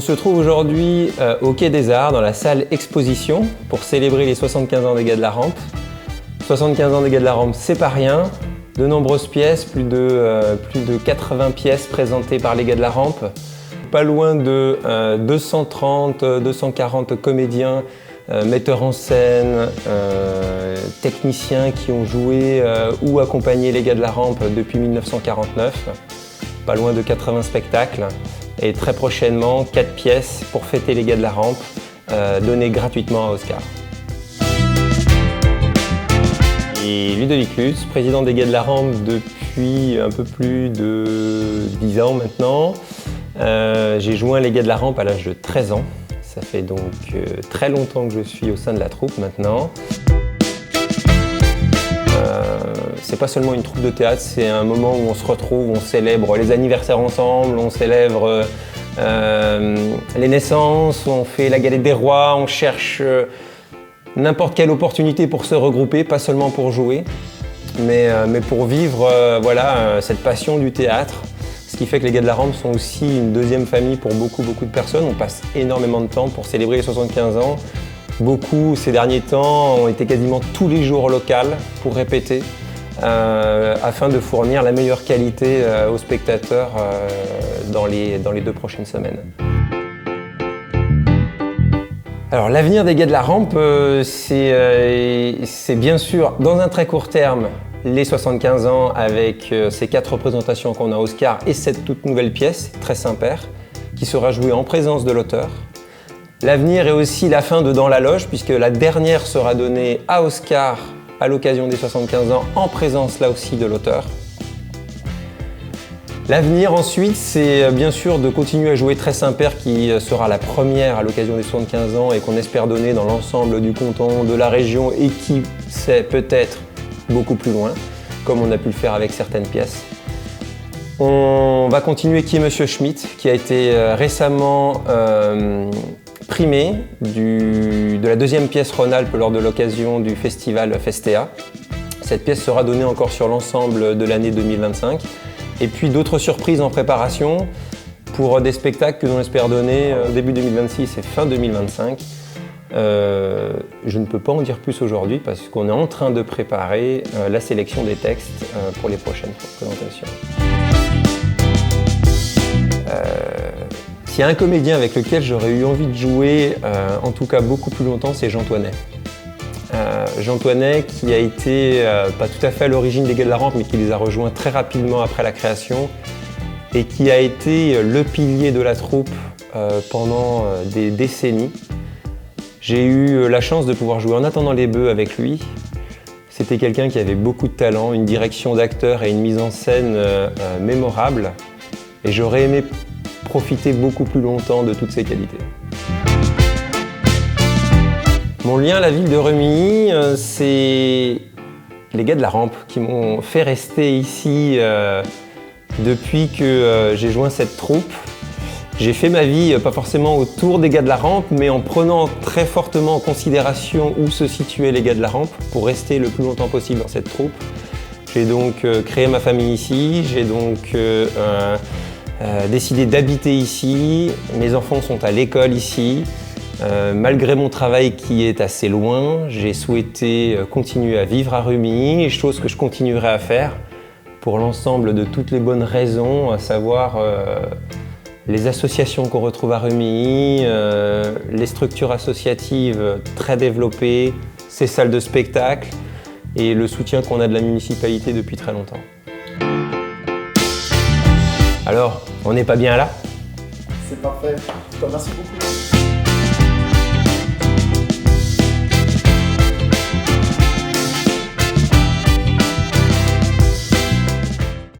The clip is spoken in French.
se trouve aujourd'hui au Quai des Arts, dans la salle exposition, pour célébrer les 75 ans des Gars de la Rampe. 75 ans des Gars de la Rampe, c'est pas rien. De nombreuses pièces, plus de 80 pièces présentées par les Gars de la Rampe. Pas loin de 230-240 comédiens, metteurs en scène, techniciens qui ont joué ou accompagné les Gars de la Rampe depuis 1949. Pas loin de 80 spectacles. Et très prochainement, 4 pièces pour fêter les Gars de la Rampe, données gratuitement à Oscar. Et Ludovic Lutz, président des Gars de la Rampe depuis un peu plus de 10 ans maintenant. J'ai joint les Gars de la Rampe à l'âge de 13 ans. Ça fait donc très longtemps que je suis au sein de la troupe maintenant. C'est pas seulement une troupe de théâtre, c'est un moment où on se retrouve, on célèbre les anniversaires ensemble, on célèbre les naissances, on fait la galette des rois, on cherche n'importe quelle opportunité pour se regrouper, pas seulement pour jouer, mais pour vivre cette passion du théâtre. Ce qui fait que les Gars de la Rampe sont aussi une deuxième famille pour beaucoup de personnes. On passe énormément de temps pour célébrer les 75 ans. Beaucoup, ces derniers temps, ont été quasiment tous les jours au local pour répéter, afin de fournir la meilleure qualité aux spectateurs dans les 2 prochaines semaines. Alors l'avenir des Gars de la Rampe, c'est bien sûr, dans un très court terme, les 75 ans avec ces 4 représentations qu'on a à Oscar et cette toute nouvelle pièce, Très Saint-Père, qui sera jouée en présence de l'auteur. L'avenir est aussi la fin de Dans la Loge, puisque la dernière sera donnée à Oscar à l'occasion des 75 ans, en présence là aussi de l'auteur. L'avenir ensuite, c'est bien sûr de continuer à jouer Très Saint-Père, qui sera la première à l'occasion des 75 ans et qu'on espère donner dans l'ensemble du canton, de la région et qui sait peut-être beaucoup plus loin, comme on a pu le faire avec certaines pièces. On va continuer Qui est Monsieur Schmitt, qui a été récemment primé de la 2e pièce Rhône-Alpes lors de l'occasion du festival Festea. Cette pièce sera donnée encore sur l'ensemble de l'année 2025. Et puis d'autres surprises en préparation pour des spectacles que l'on espère donner début 2026 et fin 2025. Je ne peux pas en dire plus aujourd'hui parce qu'on est en train de préparer la sélection des textes pour les prochaines représentations. S'il y a un comédien avec lequel j'aurais eu envie de jouer, en tout cas beaucoup plus longtemps, c'est Jean Thoinet. Jean Thoinet qui a été, pas tout à fait à l'origine des Gars de la Rampe, mais qui les a rejoints très rapidement après la création et qui a été le pilier de la troupe pendant des décennies. J'ai eu la chance de pouvoir jouer En attendant les bœufs avec lui. C'était quelqu'un qui avait beaucoup de talent, une direction d'acteur et une mise en scène mémorable. Et j'aurais aimé profiter beaucoup plus longtemps de toutes ses qualités. Mon lien à la ville de Remilly, c'est les Gars de la Rampe qui m'ont fait rester ici depuis que j'ai joint cette troupe. J'ai fait ma vie, pas forcément autour des Gars de la Rampe, mais en prenant très fortement en considération où se situaient les Gars de la Rampe pour rester le plus longtemps possible dans cette troupe. J'ai donc créé ma famille ici, j'ai donc décidé d'habiter ici. Mes enfants sont à l'école ici. Malgré mon travail qui est assez loin, j'ai souhaité continuer à vivre à Remilly, chose que je continuerai à faire pour l'ensemble de toutes les bonnes raisons, à savoir les associations qu'on retrouve à Remilly, les structures associatives très développées, ces salles de spectacle et le soutien qu'on a de la municipalité depuis très longtemps. Alors, on n'est pas bien là ? C'est parfait. Merci beaucoup.